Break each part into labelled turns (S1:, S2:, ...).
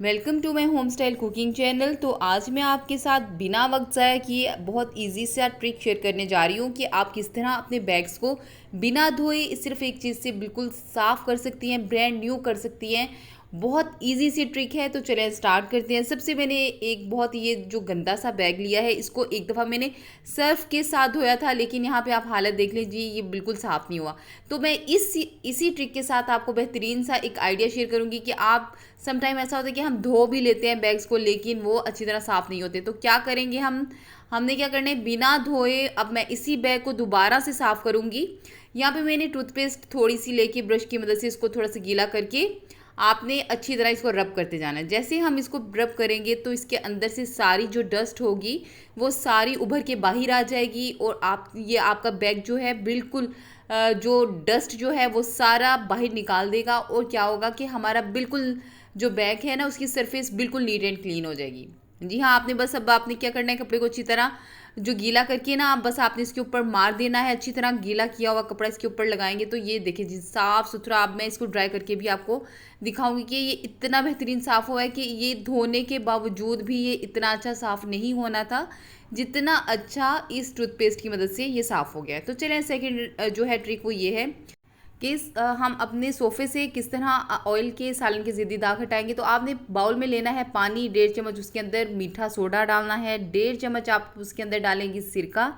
S1: Welcome to my home style cooking channel. तो आज मैं आपके साथ बिना वक्त ज़ाया किए बहुत इजी सा ट्रिक शेयर करने जा रही हूँ कि आप किस तरह अपने बैग्स को बिना धोए सिर्फ एक चीज़ से बिल्कुल साफ़ कर सकती हैं, ब्रांड न्यू कर सकती हैं। बहुत इजी सी ट्रिक है, तो चलें स्टार्ट करते हैं। सबसे मैंने एक बहुत ये जो गंदा सा बैग लिया है, इसको एक दफ़ा मैंने सर्फ के साथ धोया था, लेकिन यहाँ पे आप हालत देख लीजिए, ये बिल्कुल साफ़ नहीं हुआ। तो मैं इसी ट्रिक के साथ आपको बेहतरीन सा एक आइडिया शेयर करूँगी कि आप समटाइम ऐसा होता है कि हम धो भी लेते हैं बैग्स को, लेकिन वो अच्छी तरह साफ़ नहीं होते। तो क्या करेंगे हमने क्या करना है, बिना धोए अब मैं इसी बैग को दोबारा से साफ़ करूँगी। यहाँ पे मैंने टूथपेस्ट थोड़ी सी लेके ब्रश की मदद से इसको थोड़ा सा गीला करके आपने अच्छी तरह इसको रब करते जाना है। जैसे हम इसको रब करेंगे तो इसके अंदर से सारी जो डस्ट होगी वो सारी उभर के बाहर आ जाएगी, और आपका बैग जो है बिल्कुल जो डस्ट जो है वो सारा बाहर निकाल देगा। और क्या होगा कि हमारा बिल्कुल जो बैग है ना, उसकी सरफेस बिल्कुल नीट एंड क्लीन हो जाएगी। जी हाँ, अब आपने क्या करना है, कपड़े को अच्छी तरह जो गीला करके ना, बस आपने इसके ऊपर मार देना है। अच्छी तरह गीला किया हुआ कपड़ा इसके ऊपर लगाएंगे तो ये देखिए जी साफ़ सुथरा। अब मैं इसको ड्राई करके भी आपको दिखाऊंगी कि ये इतना बेहतरीन साफ़ हुआ है कि ये धोने के बावजूद भी ये इतना अच्छा साफ़ नहीं होना था जितना अच्छा इस टूथपेस्ट की मदद से ये साफ़ हो गया है। तो चलें, सेकेंड जो है ट्रिक वो ये है कि हम अपने सोफ़े से किस तरह ऑयल के सालन के ज़िद्दी दाग हटाएंगे। तो आपने बाउल में लेना है पानी, 1.5 चम्मच उसके अंदर मीठा सोडा डालना है, 1.5 चम्मच आप उसके अंदर डालेंगी सिरका,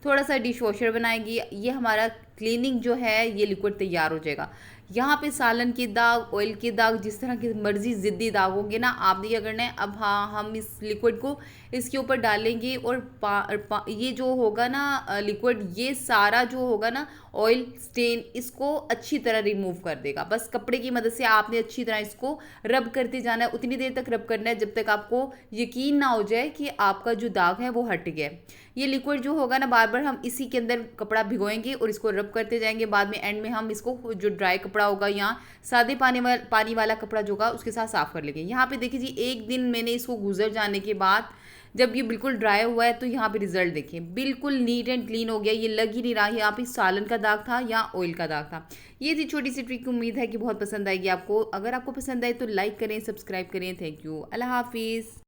S1: थोड़ा सा डिश वॉशर बनाएंगी। ये हमारा क्लीनिंग जो है ये लिक्विड तैयार हो जाएगा। यहाँ पे सालन के दाग, ऑयल के दाग, जिस तरह की मर्जी ज़िद्दी दाग होंगे ना, आपने क्या करना है, अब हाँ हम इस लिक्विड को इसके ऊपर डालेंगे और ये जो होगा ना लिक्विड, ये सारा जो होगा ना ऑयल स्टेन, इसको अच्छी तरह रिमूव कर देगा। बस कपड़े की मदद से आपने अच्छी तरह इसको रब करते जाना है। उतनी देर तक रब करना है जब तक आपको यकीन ना हो जाए कि आपका जो दाग है वो हट गया है। ये लिक्विड जो होगा ना, बार बार हम इसी के अंदर कपड़ा भिगोएंगे और इसको रब करते जाएंगे। बाद में एंड में हम इसको जो ड्राई कपड़ा होगा या सादे पानी वाला कपड़ा जो होगा उसके साथ साफ़ कर लेंगे। यहाँ पे देखिए जी, एक दिन मैंने इसको गुजर जाने के बाद जब ये बिल्कुल ड्राई हुआ है तो यहाँ पे रिजल्ट देखें, बिल्कुल नीट एंड क्लीन हो गया। ये लग ही नहीं रहा यहाँ पे सालन का दाग था या ऑयल का दाग था। ये थी छोटी सी ट्रिक, उम्मीद है कि बहुत पसंद आएगी आपको। अगर आपको पसंद आए तो लाइक करें, सब्सक्राइब करें। थैंक यू, अल्लाह हाफिज़।